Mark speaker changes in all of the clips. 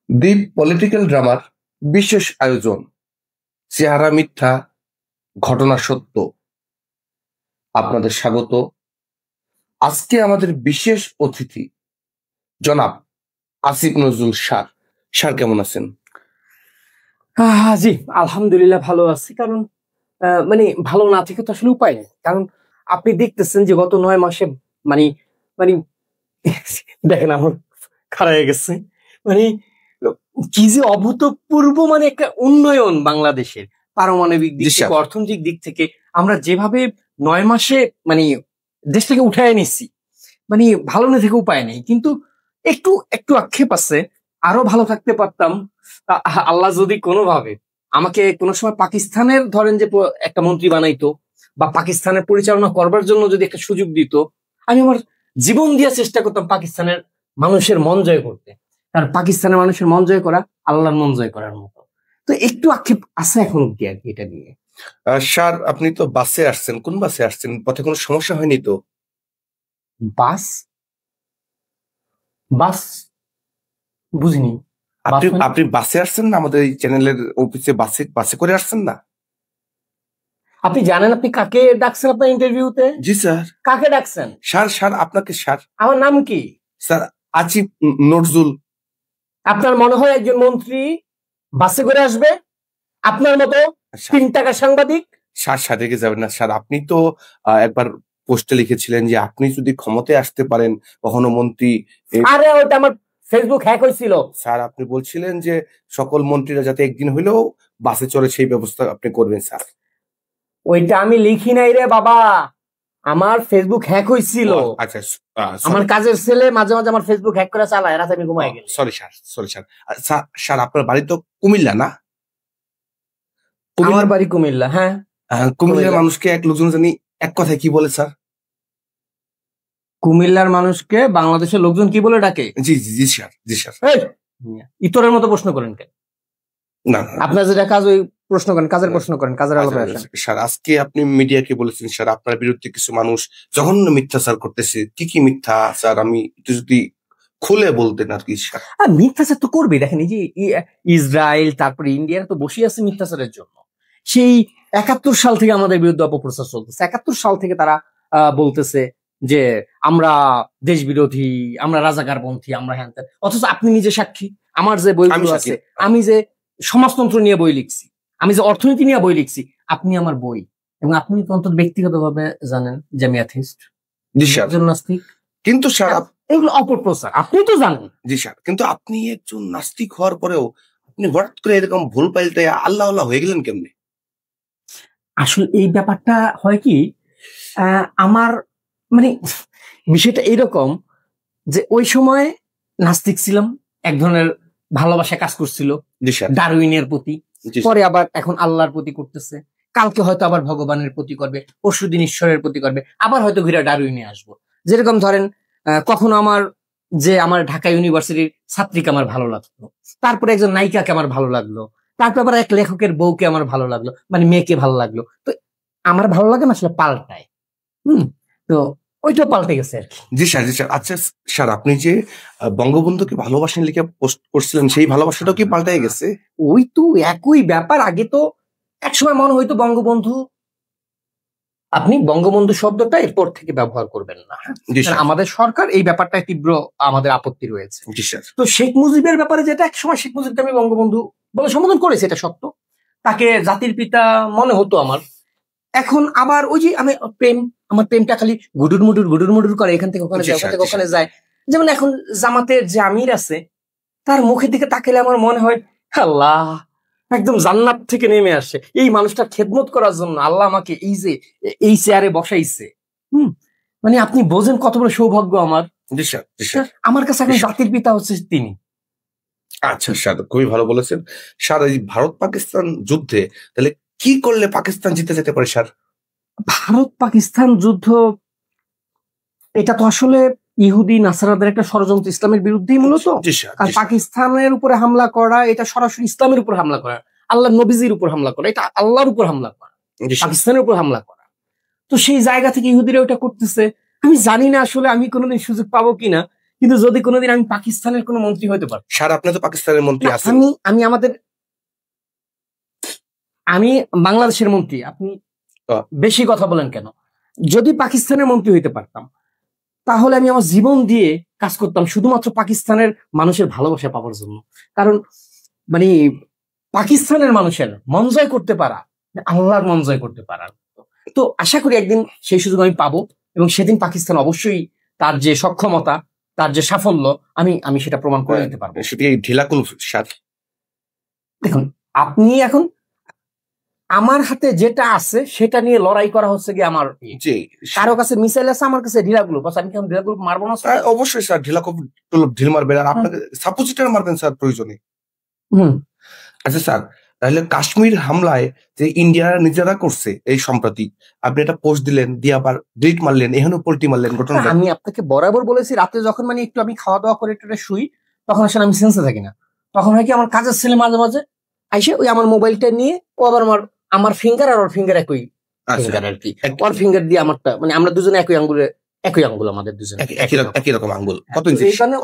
Speaker 1: দি political ড্রামার বিশেষ আয়োজন, চেহারা মিথ্যা ঘটনা সত্য। আপনাদের স্বাগত। আজকে আমাদের বিশেষ অতিথি জনাব আসিফ নজরুল স্যার। স্যার কেমন আছেন?
Speaker 2: জি আলহামদুলিল্লাহ ভালো আছি। কারণ মানে ভালো না থেকে তো আসলে উপায় নেই। কারণ আপনি দেখতেছেন যে গত 9 মাসে মানে মানে দেখেন আমার খারাপ হয়ে গেছে। মানে কি যে অভূতপূর্ব মানে একটা উন্নয়ন বাংলাদেশের পারমাণবিক দিক থেকে, অর্থনৈতিক দিক থেকে আমরা যেভাবে 9 মাসে মানে দেশটাকে উঠায় নিচ্ছি, মানে ভালো না থেকে উপায় নেই। কিন্তু একটু একটু আক্ষেপ আছে, আরো ভালো থাকতে পারতাম। আল্লাহ যদি কোনোভাবে আমাকে কোনো সময় পাকিস্তানের ধরেন যে একটা মন্ত্রী বানাইতো বা পাকিস্তানের পরিচালনা করবার জন্য যদি একটা সুযোগ দিত, আমি আমার জীবন দিয়ে চেষ্টা করতাম পাকিস্তানের মানুষের মন জয় করতে। কারণ পাকিস্তানের মানুষের মন জয় করা আল্লাহর মন জয় করার মতো। তো একটু আক্ষেপ আছে এখন অব্দি আর কি এটা নিয়ে।
Speaker 1: স্যার আপনি তো বাসে আসছেন, কোন বাসে আসছেন? পথে কোনো সমস্যা হয়নি তো?
Speaker 2: বাস বাস বুঝিনি।
Speaker 1: আপনি বাসে আসছেন না? আমাদের এই চ্যানেলের অফিসে বাসে করে আসছেন না?
Speaker 2: আপনি জানেন আপনি কাকে ডাকছেন আপনার ইন্টারভিউতে?
Speaker 1: জি স্যার।
Speaker 2: কাকে ডাকছেন?
Speaker 1: স্যার আপনাকে স্যার।
Speaker 2: আমার নাম কি?
Speaker 1: স্যার আসিফ নজরুল।
Speaker 2: আপনার মনে হয় একজন মন্ত্রী বাসে করে আসবে আপনার মতো 3 টাকা সাংবাদিক?
Speaker 1: স্যার রেগে যাবেন না স্যার। আপনি তো একবার পোস্টে লিখেছিলেন যে আপনি যদি ক্ষমতায় আসতে পারেন কখনো মন্ত্রী।
Speaker 2: আরে ওটা আমার ফেসবুক হ্যাক হয়েছিল।
Speaker 1: স্যার আপনি বলছিলেন যে সকল মন্ত্রীরা যাতে একদিন হলেও বাসে চড়ে সেই ব্যবস্থা আপনি করবেন স্যার।
Speaker 2: ওইটা আমি লিখি নাই রে বাবা, আমার ফেসবুক হ্যাক হয়েছিল।
Speaker 1: আচ্ছা
Speaker 2: আমার কাজের ছেলে মাঝে মাঝে আমার ফেসবুক হ্যাক করে চালায়, রাতে আমি ঘুমাই গেলে।
Speaker 1: Sorry sir. স্যার আপনার বাড়ি তো কুমিল্লা না?
Speaker 2: আমার বাড়ি কুমিল্লা। হ্যাঁ,
Speaker 1: কুমিল্লার মানুষকে এক লোকজন জানি এক কথায় কি বলে স্যার?
Speaker 2: কুমিল্লার মানুষকে বাংলাদেশের লোকজন কি বলে ডাকে?
Speaker 1: জি স্যার।
Speaker 2: ইতরের মতো প্রশ্ন করেন কেন?
Speaker 1: না
Speaker 2: আপনার যেটা কাজ ওই প্রশ্ন করেন, কাজের প্রশ্ন করেন, কাজের আলোচনা আসেন।
Speaker 1: স্যার আজকে আপনি মিডিয়াকে বলেছেন স্যার আপনার বিরুদ্ধে কিছু মানুষ জঘন্য মিথ্যাচার করতেছে। কি মিথ্যা স্যার, আমি একটু যদি খুলে বলতেন আর কি স্যার।
Speaker 2: মিথ্যাচার তো করবে। দেখেন এই যে ইসরায়েল তারপরে ইন্ডিয়া তো বসে আছে মিথ্যাচারের জন্য। সেই 71 সাল থেকে আমাদের বিরুদ্ধে অপপ্রচার চলতেছে। 71 সাল থেকে তারা বলতেছে যে আমরা দেশ বিরোধী, আমরা রাজাকারপন্থী, আমরা হ্যান ত্যান। অথচ আপনি নিজে সাক্ষী। আমার যে বইগুলো আছে, আমি যে সমাজতন্ত্র নিয়ে বই লিখছি, আমি যে অর্থনীতি নিয়ে বই লিখছি, আপনি আমার বই এবং আপনি তো অন্তত ব্যক্তিগতভাবে জানেন যে আমি অ্যাথিস্ট, একজন নাস্তিক।
Speaker 1: কিন্তু স্যার
Speaker 2: এগুলো অপপ্রচার, আপনি তো জানেন।
Speaker 1: জি স্যার, কিন্তু আপনি একজন নাস্তিক হওয়ার পরেও আপনি হঠাৎ করে এরকম ভুল পাল্টে আল্লাহ হয়ে গেলেন কেমনে?
Speaker 2: আসলে এই ব্যাপারটা হয় কি, আমার মানে বিষয়টা এরকম যে ওই সময় নাস্তিক ছিলাম, এক ধরনের ভালোবাসা কাজ করছিল ডারউইনের প্রতি, পরে আবার এখন আল্লাহর প্রতি করতেছে, কালকে হয়তো আবার ভগবানের প্রতি করবে, পরশুদিন ঈশ্বরের প্রতি করবে, আবার হয়তো ঘুরে ডারউইনে আসবো। যেরকম ধরেন কখনো আমার ঢাকা ইউনিভার্সিটির ছাত্রীকে আমার ভালো লাগলো, তারপরে একজন নায়িকাকে আমার ভালো লাগলো, তারপর আবার এক লেখকের বউকে আমার ভালো লাগলো, মানে মেয়েকে ভালো লাগলো। তো আমার ভালো লাগে না আসলে পাল্টায়। তো ওইটা পাল্টে গেছে আর কি।
Speaker 1: জি স্যার। আচ্ছা স্যার, আপনি যে বঙ্গবন্ধুকে ভালোবাসেন লিখে পোস্ট করছিলেন, সেই ভালোবাসাটাও কি পাল্টাই গেছে?
Speaker 2: ওই তো একই ব্যাপার। আগে তো একসময় মনে হইতো বঙ্গবন্ধু, আপনি বঙ্গবন্ধু শব্দটা এরপর থেকে ব্যবহার করবেন না। আমাদের সরকার এই ব্যাপারটায় তীব্র আমাদের আপত্তি রয়েছে। তো শেখ মুজিবের ব্যাপারে যেটা একসময় শেখ মুজিবকে আমি বঙ্গবন্ধু বলে সম্বোধন করেছি, এটা সত্য, তাকে জাতির পিতা মনে হতো আমার। এখন আবার ওই যে আমি আমার প্রেমটা খালি গুডুর মুডুর করে, এখান থেকে ওখানে যায়, ওখান থেকে ওখানে যায়। যেমন এখন জামাতের যে আমির আছে, তার মুখের দিকে তাকালে আমার মনে হয় আল্লাহ একদম জান্নাত থেকে নেমে আসে। এই মানুষটা খেদমত করার জন্য আল্লাহ আমাকে এই চেয়ারে বসাইছে। মানে আপনি বোঝেন কত বড় সৌভাগ্য আমার। আমার কাছে এখন জাতির পিতা হচ্ছে তিনি।
Speaker 1: আচ্ছা স্যার, খুবই ভালো বলেছেন স্যার। এই ভারত পাকিস্তান যুদ্ধে তাহলে কি করলে পাকিস্তান জিতে যেতে পারে স্যার?
Speaker 2: ভারত পাকিস্তান যুদ্ধ এটা তো আসলে ইহুদি নাসারাদের একটা ষড়যন্ত্র, ইসলামের বিরুদ্ধেই মূলত। আর পাকিস্তানের উপরে হামলা করা এটা সরাসরি ইসলামের উপর হামলা করা, আল্লাহ নবীজির উপর হামলা করা, এটা আল্লাহর উপর হামলা করা, পাকিস্তানের উপর হামলা করা। তো সেই জায়গা থেকে ইহুদিরা ওটা করতেছে। আমি জানি না আসলে আমি কোনোদিন সুযোগ পাবো কিনা, কিন্তু যদি কোনোদিন আমি পাকিস্তানের কোনো মন্ত্রী হইতে পারি,
Speaker 1: স্যার আপনি তো পাকিস্তানের মন্ত্রী আছেন।
Speaker 2: আমি বাংলাদেশের মন্ত্রী, আপনি বেশি কথা বলেন কেন? যদি পাকিস্তানের মন্ত্রী হইতে পারতাম তাহলে আমি আমার জীবন দিয়ে কাজ করতাম শুধুমাত্র পাকিস্তানের মানুষের ভালোবাসা পাওয়ার জন্য। কারণ মানে পাকিস্তানের মানুষের মন জয় করতে পারা আল্লাহর মন জয় করতে পারা। তো আশা করি একদিন সেই সুযোগ আমি পাবো, এবং সেদিন পাকিস্তান অবশ্যই তার যে সক্ষমতা, তার যে সাফল্য, আমি সেটা প্রমাণ করে দিতে পারবো।
Speaker 1: সেটি ঢিলাকুল স্যার।
Speaker 2: দেখুন, আপনি এখন আমার হাতে যেটা আছে সেটা নিয়ে লড়াই করা হচ্ছে কি আমার, কারো কাছে মিসাইল আছে, আমার কাছে ঢিলাগুলো, আমি কেমন ঢিলাগুলো মারবো না?
Speaker 1: অবশ্যই স্যার, ঢিল মারবেন, আর আপনাকে সাপোজিটর মারবেন স্যার প্রয়োজনে। আচ্ছা স্যার, তাহলে কাশ্মীর হামলায় যে ইন্ডিয়া নিজেরা করছে এই সম্প্রতি, আপনি একটা পোস্ট দিলেন দিয়ে আবার ডিলিট মারলেন, এখানেও পোল্টি মারলেন ঘটনা।
Speaker 2: আমি আপনাকে বরাবর বলেছি, রাতে যখন মানে একটু আমি খাওয়া দাওয়া করে একটু শুই, তখন আসলে আমি সেন্সে থাকি না। তখন হয় কি, আমার কাজের ছেলে মাঝে মাঝে আইসে ওই আমার মোবাইলটা নিয়ে, ও আবার আমার ফিঙ্গার আর ওর ফিঙ্গার একই ফিঙ্গার আর কি, ওর ফিঙ্গার দিয়ে আমারটা, মানে আমরা দুজনে একই আঙ্গুল আমাদের দুজনে
Speaker 1: একই রকম আঙ্গুল, কত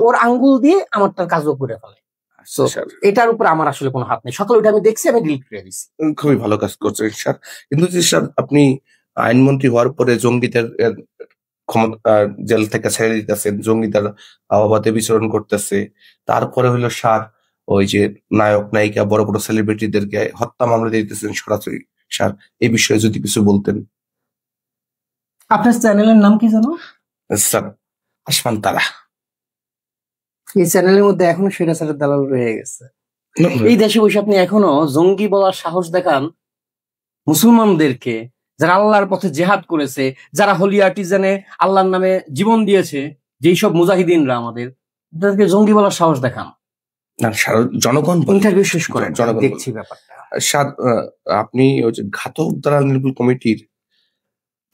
Speaker 2: ওর আঙ্গুল দিয়ে আমারটার কাজও করে ফেলে। এটার উপর আমার আসলে কোনো হাত নেই। সকালে ওটা আমি দেখছি, আমি ডিলিট করে দিচ্ছি।
Speaker 1: খুবই ভালো কাজ করছেন স্যার। কিন্তু স্যার আপনি আইনমন্ত্রী হওয়ার পরে জঙ্গিদের ক্ষমতা জেল থেকে ছেড়ে দিতেছেন, জঙ্গিদের অবাধে বিচরণ করতেছে, তারপরে হলো স্যার ওই যে নায়ক নায়িকা বড় বড় সেলিব্রিটিদেরকে হত্যা মামলা দিতেছেন সরাসরি। স্যার এই বিষয়ে যদি কিছু বলতেন।
Speaker 2: আপনার চ্যানেলের নাম কি জানো?
Speaker 1: স্যার আসমান তারা।
Speaker 2: এই চ্যানেলের মধ্যে এখনো স্বৈরাচারের দালাল রয়ে গেছে। এই দেশে বসে আপনি এখনো জঙ্গি বলার সাহস দেখান মুসলমানদেরকে, যারা আল্লাহর পথে জেহাদ করেছে, যারা হোলি আর্টিজানে আল্লাহর নামে জীবন দিয়েছে, যেই সব মুজাহিদিনরা আমাদের, তাদেরকে জঙ্গি বলার সাহস দেখান।
Speaker 1: জনগণ
Speaker 2: ইন্টারভিউ শেষ করেন, দেখছি ব্যাপারটা।
Speaker 1: স্যার আপনি ওই যে ঘাতক দালাল নির্মূল কমিটির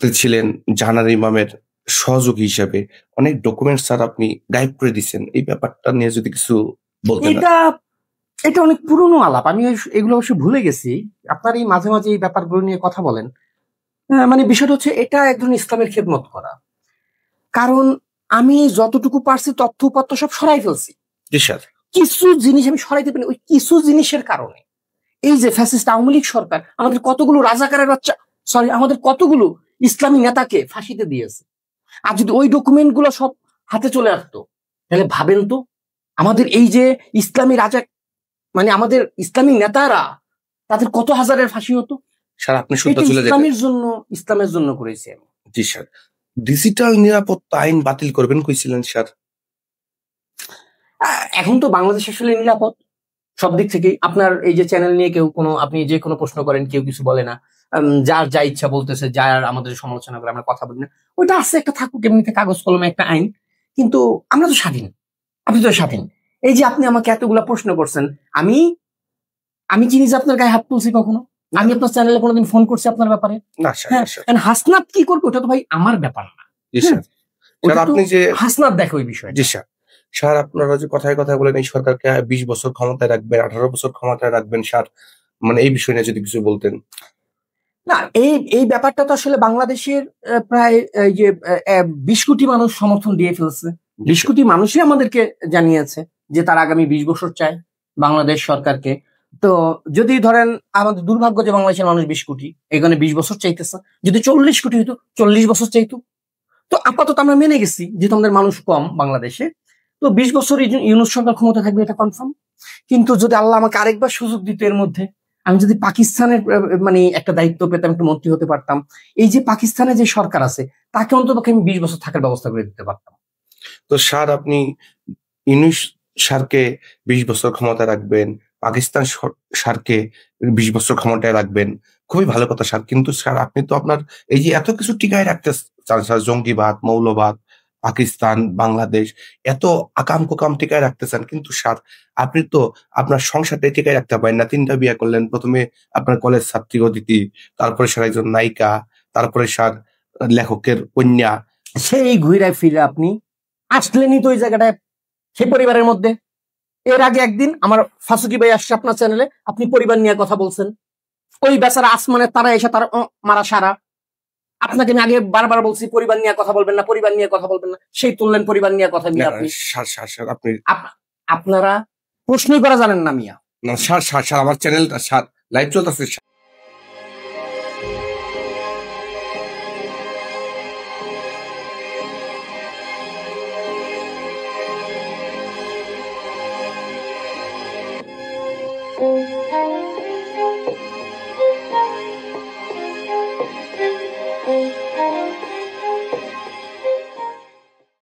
Speaker 1: ছিলেন, জাহানারা ইমামের সহযোগী হিসেবে অনেক ডকুমেন্ট স্যার আপনি গায়েব করে দিচ্ছেন, এই ব্যাপারটা নিয়ে যদি কিছু বলতেন।
Speaker 2: এটা অনেক পুরনো আলাপ, আমি এগুলো অবশ্য ভুলে গেছি। আপনার এই মাঝে মাঝে এই ব্যাপারগুলো নিয়ে কথা বলেন, মানে বিষয়টা হচ্ছে এটা একজন ইসলামের খেদমত করা। কারণ আমি যতটুকু পারছি তথ্য উপাত্ত সব সরাই ফেলছি। কিছু জিনিস আমি সরাইতে পারি, ওই কিছু জিনিসের কারণে এই যে ফ্যাসিস্ট আওয়ামী লীগ সরকার আমাদের কতগুলো রাজাকারের বাচ্চা, আমাদের কতগুলো ইসলামী নেতাকে ফাঁসিতে দিয়েছে। আর যদি ওই ডকুমেন্ট গুলো সব হাতে চলে আসতো, তাহলে ভাবেন তো আমাদের এই যে ইসলামী রাজা, মানে আমাদের ইসলামী নেতারা, তাদের কত হাজারের ফাঁসি হতো।
Speaker 1: স্যার আপনি
Speaker 2: ইসলামের জন্য করেছি আমি।
Speaker 1: জি স্যার। ডিজিটাল নিরাপত্তা আইন বাতিল করবেন কইছিলেন স্যার।
Speaker 2: এখন তো বাংলাদেশ আসলে নিরাপদ সব দিক থেকেই। আপনার এই যে চ্যানেল নিয়ে কেউ আপনি যে কোনো প্রশ্ন করেন, কেউ কিছু বলে না, যার যা ইচ্ছা বলতেছে, যার আমাদের সমালোচনা করে আমরা কথা বলি না, ওইটা আছে, একটা থাকুক এমনিতে কাগজ কলমে একটা আইন, কিন্তু আমরা তো স্বাধীন, আপনি তো স্বাধীন। এই যে আপনি আমাকে এতগুলা প্রশ্ন করছেন, আমি চিনি যে আপনার গায়ে হাত তুলছি কখনো? আমি আপনার চ্যানেলে কোনোদিন ফোন করছি আপনার ব্যাপারে? হাসনাত কি করবে ওটা তো ভাই আমার ব্যাপার না।
Speaker 1: আপনি যে
Speaker 2: হাসনাত দেখো ওই বিষয়।
Speaker 1: জি স্যার। স্যার আপনারা যে কথায় বলেন এই সরকারকে 20 বছর ক্ষমতায় রাখবেন, 18 বছর ক্ষমতায় রাখবেন স্যার, মানে এই বিষয় নিয়ে যদি কিছু বলতেন।
Speaker 2: না, এই ব্যাপারটা তো আসলে বাংলাদেশের প্রায় এই যে 20 কোটি মানুষ সমর্থন দিয়ে ফেলছে। 20 কোটি মানুষই আমাদেরকে জানিয়েছে যে তারা আগামী 20 বছর চায় বাংলাদেশ সরকারকে। তো যদি ধরেন আমাদের দুর্ভাগ্য যে বাংলাদেশের মানুষ 20 কোটি, এখানে 20 বছর চাইতেছে, যদি 40 কোটি হতো 40 বছর চাইতো। তো আপাতত আমরা মেনে গেছি যেহেতু আমাদের মানুষ কম বাংলাদেশে, তো 20 বছর ইউনূস সরকার ক্ষমতা থাকবে, এটা কনফার্ম। কিন্তু যদি আল্লাহ আমাকে আরেকবার সুযোগ দিত, এর মধ্যে আমি যদি পাকিস্তানের মানে একটা দায়িত্ব পেতাম, একটা মন্ত্রী হতে পারতাম, এই যে পাকিস্তানে যে সরকার আছে তাকে অন্ততপক্ষে আমি 20 বছর থাকার ব্যবস্থা করে দিতে পারতাম।
Speaker 1: তো স্যার আপনি ইউনূস স্যারকে 20 বছর ক্ষমতা রাখবেন, পাকিস্তান স্যারকে 20 বছর ক্ষমতায় রাখবেন, খুবই ভালো কথা স্যার। কিন্তু স্যার আপনি তো আপনার এই যে এত কিছু টিকায় রাখতে চান স্যার, জঙ্গিবাদ, মৌলবাদ, পাকিস্তান, বাংলাদেশ, এত আকাম কুকাম টিকায় রাখতে চান, কিন্তু স্যার আপনি তো আপনার সংসারটাই টিকায় রাখতে পারেন না। 3টা বিয়ে করলেন, প্রথমে আপনার কলেজ ছাত্রী অদিতি, তারপরে স্যার একজন নায়িকা, তারপরে স্যার লেখকের কন্যা।
Speaker 2: সেই ঘুরে ফিরে আপনি আসলেনই তো ওই জায়গাটায়, সেই পরিবারের মধ্যে। এর আগে একদিন আমার ফাসুকি ভাই আসছে আপনার চ্যানেলে, আপনি পরিবার নিয়ে কথা বলছেন, ওই বেচারা আসমানের তারা এসে তার মারা সারা। আপনাকে আমি আগে বারবার বলছি পরিবার নিয়ে কথা বলবেন না, পরিবার নিয়ে কথা বলবেন না, সেই তুললেন পরিবার নিয়ে কথা নিয়ে আপনি।
Speaker 1: স্যার আপনি
Speaker 2: আপনারা প্রশ্নই করা জানেন না মিয়া।
Speaker 1: না স্যার আমার চ্যানেলটা স্যার লাইভ চলতেছে।
Speaker 3: Oh.